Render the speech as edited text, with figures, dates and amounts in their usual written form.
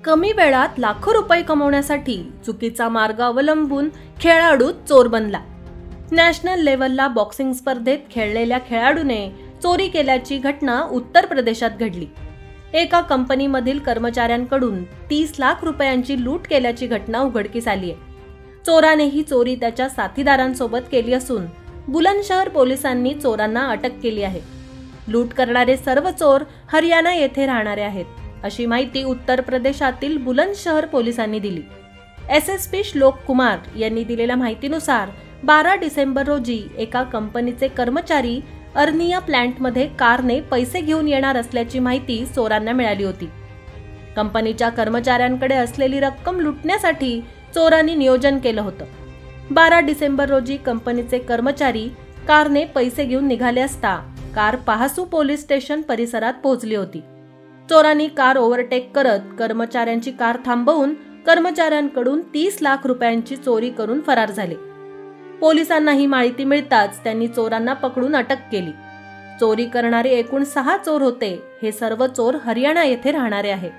कमी वेळात लाखो रुपये कमवण्यासाठी चुकीचा मार्ग अवलंबून खेळाडू चोर बनला। नॅशनल लेव्हलला बॉक्सिंग स्पर्धेत खेळलेल्या खेळाडूने चोरी केल्याची घटना उत्तर प्रदेशात घडली। एका कंपनीमधील कर्मचाऱ्यांकडून 30 लाख रुपयांची लूट केल्याची घटना उघडकीस आली आहे। चोराने ही चोरी त्याच्या साथीदारांसोबत केली असून बुलंदशहर पोलिसांनी चोरांना अटक केली आहे। लूट करणारे सर्व चोर हरियाणा येथे राहणारे आहेत, अशी माहिती उत्तर प्रदेशातील बुलंदशहर पोलिसांनी दिली। एसएसपी श्लोक कुमार यांनी दिलेल्या माहितीनुसार 12 डिसेंबर रोजी एका कंपनीचे कर्मचारी अर्निया प्लांटमध्ये कारने पैसे घेऊन येणार असल्याची माहिती चोरांना मिळाली होती। कंपनीच्या कर्मचाऱ्यांकडे असलेली रक्कम लुटण्यासाठी चोरांनी नियोजन केलं होतं। 12 डिसेंबर रोजी कंपनीचे कर्मचारी कारने पैसे घेऊन निघाले असता कार पहासू पोलीस स्टेशन परिसरात पोहोचली होती। चोरांनी कार ओव्हरटेक करत कर्मचाऱ्यांची कार थांबवून कर्मचाऱ्यांकडून 30 लाख रुपयांची चोरी करून फरार झाले। पोलिसांना ही माहिती मिळताच त्यांनी चोरांना पकडून अटक केली। चोरी करणारे एकूण 6 चोर होते। हे सर्व चोर हरियाणा येथे राहणारे आहेत।